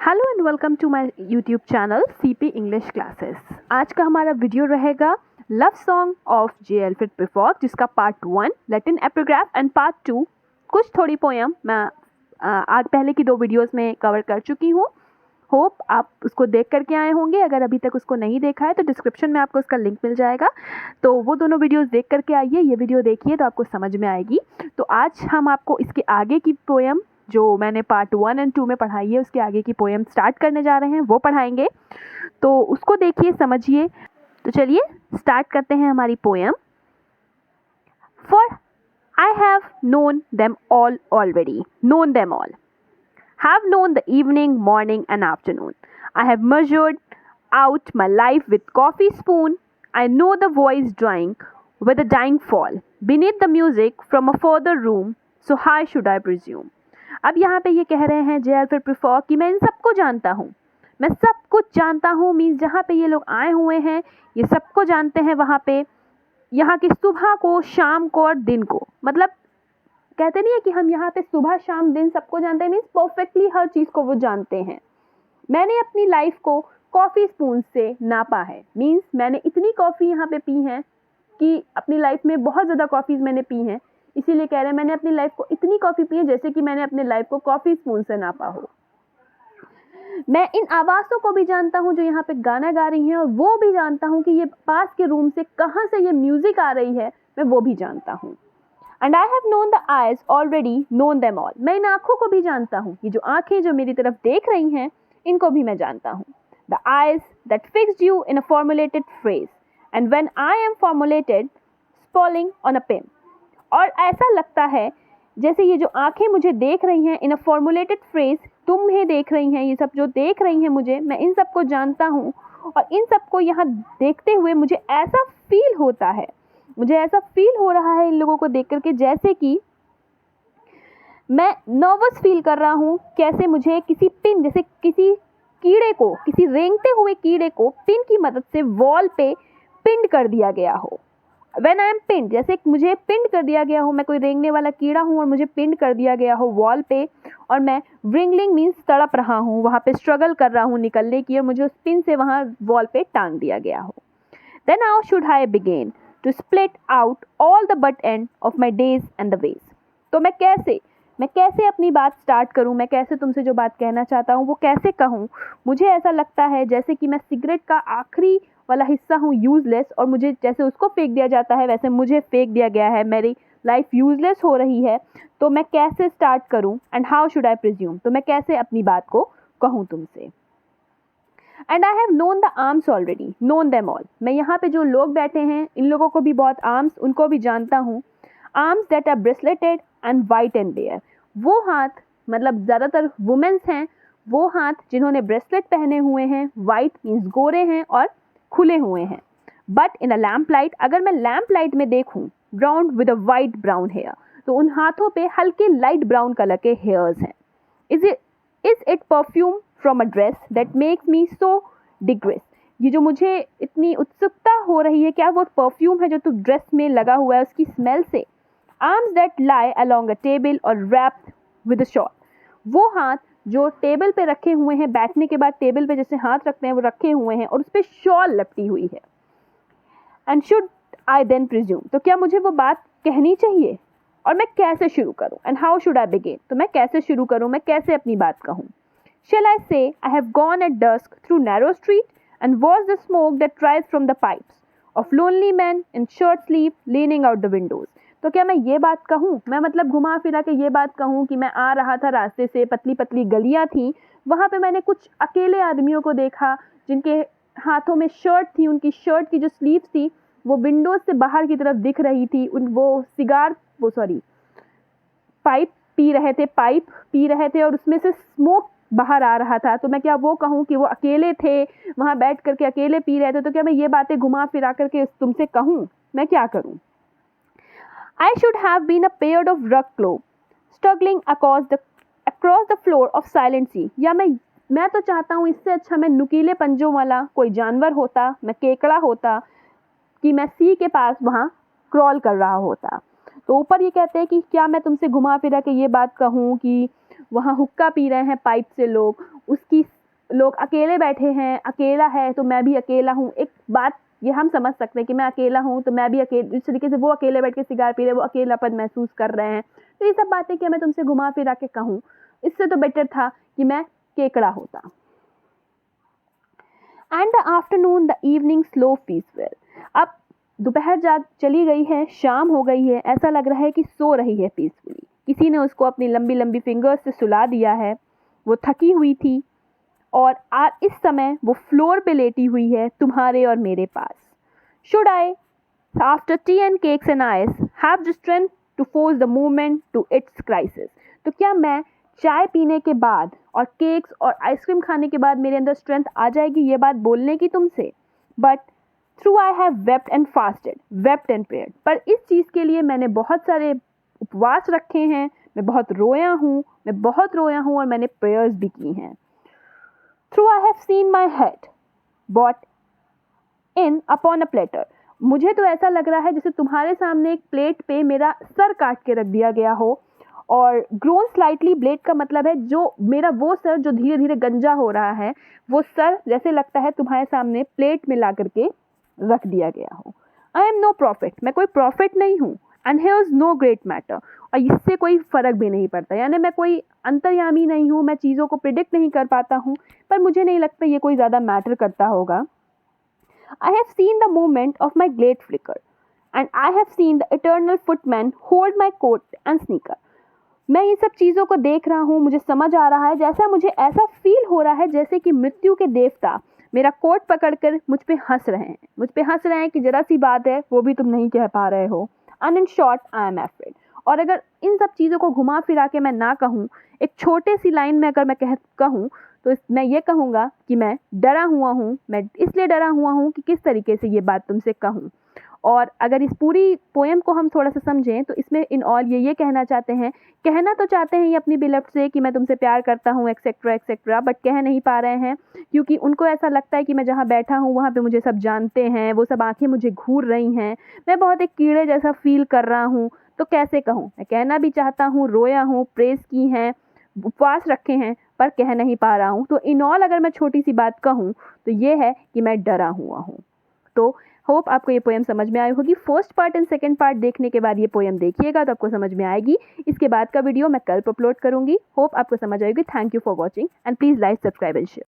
Hello and welcome to my YouTube channel CP English classes. आज का हमारा video रहेगा love song of J Alfred Prufrock, जिसका part 1 Latin epigraph and part 2 कुछ थोड़ी poem मैं आज पहले की 2 वीडियोस में कवर कर चुकी हूँ। होप आप उसको देख करके आए होंगे। अगर अभी तक उसको नहीं देखा है तो डिस्क्रिप्शन में आपको उसका लिंक मिल जाएगा, तो वो दोनों वीडियोस देख करके आइए। ये वीडियो देखिए तो आपको समझ में आएगी। तो आज हम आपको इसके आगे की पोएम जो मैंने पार्ट 1 एंड 2 में पढ़ाई है उसके आगे की पोएम स्टार्ट करने जा रहे हैं, वो पढ़ाएंगे। तो उसको देखिए, समझिए। तो चलिए स्टार्ट करते हैं हमारी poem. For I have known them all already, known them all, have known the evening, morning and afternoon. I have measured out my life with coffee spoon. I know the voice drawing with a dying fall beneath the music from a further room, so how should I presume? अब यहाँ पे ये कह रहे हैं जे Alfred प्रिफॉक कि मैं इन सबको जानता हूँ, मैं सब कुछ जानता हूँ। मीन्स जहाँ पे ये लोग आए हुए हैं ये सबको जानते हैं। वहाँ पे यहाँ की सुबह को, शाम को और दिन को, मतलब कहते नहीं है कि हम यहाँ पे सुबह शाम दिन सबको जानते हैं। मीन्स परफेक्टली हर चीज़ को वो जानते हैं। मैंने अपनी लाइफ को कॉफ़ी स्पून से नापा है। मीन्स मैंने इतनी कॉफ़ी यहाँ पे पी है कि अपनी लाइफ में बहुत ज़्यादा कॉफ़ीज़ मैंने पी हैं, इसीलिए कह रहे हैं मैंने अपनी लाइफ को इतनी कॉफ़ी पी है जैसे कि मैंने अपनी लाइफ को कॉफ़ी स्पून से नापा हो। मैं इन आवाज़ों को भी जानता हूँ जो यहाँ पे गाना गा रही हैं, और वो भी जानता हूँ कि ये पास के रूम से कहाँ से ये म्यूज़िक आ रही है, मैं वो भी जानता हूँ। And I have known the eyes already, known them all. मैं इन आँखों को भी जानता हूँ। ये जो आँखें जो मेरी तरफ देख रही हैं, इनको भी मैं जानता हूँ। The eyes that fixed you in a formulated phrase, and when I am formulated, spalling on a pen. और ऐसा लगता है जैसे ये जो आँखें मुझे देख रही हैं इन अ फॉर्मुलेटेड फ्रेज, तुम्हें देख रही हैं, ये सब जो देख रही हैं मुझे, मैं इन सबको जानता हूँ। और इन सबको यहाँ देखते हुए मुझे ऐसा फील होता है, मुझे ऐसा फील हो रहा है इन लोगों को देख करके जैसे कि मैं नर्वस फील कर रहा हूँ। कैसे मुझे किसी पिन, जैसे किसी कीड़े को, किसी रेंगते हुए कीड़े को पिन की मदद से वॉल पे पिंड कर दिया गया हो। When I am pinned, जैसे मुझे पिंड कर दिया गया हो, मैं कोई रेंगने वाला कीड़ा हूँ और मुझे पिंड कर दिया गया हो वॉल पे, और मैं wriggling मीन्स तड़प रहा हूँ, वहाँ पे स्ट्रगल कर रहा हूँ निकलने की, और मुझे उस पिन से वहाँ वॉल पे टांग दिया गया हो। Then how should I begin to split out all the butt end of my days and the ways? तो मैं कैसे अपनी बात स्टार्ट करूं, मैं कैसे तुमसे जो बात कहना चाहता हूं वो कैसे कहूं। मुझे ऐसा लगता है जैसे कि मैं सिगरेट का आखिरी वाला हिस्सा हूं, यूजलेस, और मुझे जैसे उसको फेंक दिया जाता है वैसे मुझे फेंक दिया गया है। मेरी लाइफ यूजलेस हो रही है, तो मैं कैसे स्टार्ट करूं, and how should I presume, तो मैं कैसे अपनी बात को कहूं तुमसे। And I have known the arms already, known them all. मैं यहाँ पे जो लोग बैठे हैं इन लोगों को भी बहुत, आर्म्स उनको भी जानता हूँ। Arms that are braceleted and white and bare, वो हाथ, मतलब ज़्यादातर वुमेन्स हैं, वो हाथ जिन्होंने ब्रेसलेट पहने हुए हैं, वाइट मीन्स गोरे हैं और खुले हुए हैं। But in a lamp light, अगर मैं लैम्प लाइट में देखूँ, brown with a white brown hair, तो उन हाथों पे हल्के लाइट ब्राउन कलर के हेयर्स हैं। Is it perfume from a dress that makes me so digress, ये जो मुझे इतनी उत्सुकता हो रही है, क्या वो परफ्यूम है जो तो ड्रेस में लगा हुआ है उसकी स्मेल से। Arms that lie along a table और रैप्ड विद अ शॉल, वो हाथ जो टेबल पे रखे हुए हैं, बैठने के बाद टेबल पे जैसे हाथ रखते हैं वो रखे हुए हैं और उस पर शॉल लपटी हुई है। And should I then presume, तो क्या मुझे वो बात कहनी चाहिए, और मैं कैसे शुरू करूं। And how should I begin, तो मैं कैसे शुरू करूं, मैं कैसे अपनी बात कहूं। Shall I say I have gone at dusk through narrow street and watched the smoke that rise from the pipes of lonely men in shirt sleeve leaning out the windows? तो क्या मैं ये बात कहूँ, मैं मतलब घुमा फिरा के ये बात कहूँ कि मैं आ रहा था रास्ते से, पतली पतली गलियाँ थी, वहाँ पे मैंने कुछ अकेले आदमियों को देखा जिनके हाथों में शर्ट थी, उनकी शर्ट की जो स्लीव थी वो विंडोज से बाहर की तरफ दिख रही थी। पाइप पी रहे थे और उसमें से स्मोक बाहर आ रहा था। तो मैं क्या वो कहूँ कि वो अकेले थे, वहाँ बैठ करके अकेले पी रहे थे, तो क्या मैं ये बातें घुमा फिरा करके तुमसे कहूँ, मैं क्या करूँ। I should have been a pair of rug cloak struggling across the floor of silent sea, या मैं तो चाहता हूँ इससे अच्छा मैं नुकीले पंजों वाला कोई जानवर होता, मैं केकड़ा होता कि मैं सी के पास वहाँ क्रॉल कर रहा होता। तो ऊपर ये कहते हैं कि क्या मैं तुमसे घुमा फिरा के ये बात कहूँ कि वहाँ हुक्का पी रहे हैं पाइप से लोग, उसकी लोग अकेले बैठे हैं, अकेला है तो मैं भी अकेला हूँ, एक बात ये हम समझ सकते हैं कि मैं अकेला हूँ तो मैं भी अकेले, जिस तरीके से वो अकेले बैठ के सिगार पी रहे हैं, वो अकेलापन महसूस कर रहे हैं। तो ये सब बातें क्या मैं तुमसे घुमा फिरा के कहूँ, इससे तो बेटर था कि मैं केकड़ा होता। And the afternoon the evening slow peaceful. अब दोपहर जा चली गई है, शाम हो गई है, ऐसा लग रहा है कि सो रही है पीसफुली। किसी ने उसको अपनी लंबी लंबी फिंगर्स से सुला दिया है। वो थकी हुई थी और इस समय वो फ्लोर पे लेटी हुई है तुम्हारे और मेरे पास। Should I after tea and cakes and ice have the strength to force the movement to its crisis. तो क्या मैं चाय पीने के बाद और केक्स और आइसक्रीम खाने के बाद मेरे अंदर स्ट्रेंथ आ जाएगी ये बात बोलने की तुमसे? But through I have wept and fasted, wept and prayed. पर इस चीज़ के लिए मैंने बहुत सारे उपवास रखे हैं, मैं बहुत रोया हूँ और मैंने प्रेयर्स भी की हैं। Through I have seen my head brought in upon a platter. मुझे तो ऐसा लग रहा है जैसे तुम्हारे सामने एक प्लेट पे मेरा सर काट के रख दिया गया हो। और ग्रोन स्लाइटली ब्लेड का मतलब है जो मेरा वो सर जो धीरे धीरे गंजा हो रहा है, वो सर जैसे लगता है तुम्हारे सामने प्लेट में ला करके रख दिया गया हो। आई एम नो प्रॉफिट, मैं कोई प्रॉफिट नहीं हूँ। And here is no great matter, और इससे कोई फ़र्क भी नहीं पड़ता। यानी मैं कोई अंतर्यामी नहीं हूँ, मैं चीज़ों को प्रिडिक्ट नहीं कर पाता हूँ, पर मुझे नहीं लगता ये कोई ज़्यादा मैटर करता होगा। I have seen the movement of my glade flicker, and I have seen the eternal footman hold my coat and sneaker. मैं ये सब चीज़ों को देख रहा हूँ, मुझे समझ आ रहा है, जैसा मुझे ऐसा फील हो रहा है जैसे कि मृत्यु के देवता मेरा कोट पकड़कर मुझ पे हंस रहे हैं कि जरा सी बात है वो भी तुम नहीं कह पा रहे हो। And in short I am afraid. और अगर इन सब चीज़ों को घुमा फिरा के मैं ना कहूँ, एक छोटे सी लाइन में अगर मैं कहूँ तो मैं ये कहूँगा कि मैं डरा हुआ हूँ। मैं इसलिए डरा हुआ हूँ कि किस तरीके से ये बात तुमसे कहूँ। और अगर इस पूरी पोएम को हम थोड़ा सा समझें तो इसमें इन ऑल ये कहना चाहते हैं ये अपनी बिलफ्ड से कि मैं तुमसे प्यार करता हूँ एक्सेट्रा एक्सेट्रा, बट कह नहीं पा रहे हैं क्योंकि उनको ऐसा लगता है कि मैं जहाँ बैठा हूँ वहाँ पे मुझे सब जानते हैं, वो सब आंखें मुझे घूर रही हैं, मैं बहुत एक कीड़े जैसा फील कर रहा हूँ। तो कैसे कहूँ? मैं कहना भी चाहता हूँ, रोया हूँ, प्रेस की हैं, उपवास रखे हैं, पर कह नहीं पा रहा हूँ। तो इन ऑल अगर मैं छोटी सी बात कहूँ तो ये है कि मैं डरा हुआ हूँ। तो होप आपको ये पोएम समझ में आई होगी। First part and second part देखने के बाद ये पोएम देखिएगा तो आपको समझ में आएगी। इसके बाद का वीडियो मैं कल अपलोड करूँगी। होप आपको समझ आएगी। Thank you for watching and please like, subscribe and share.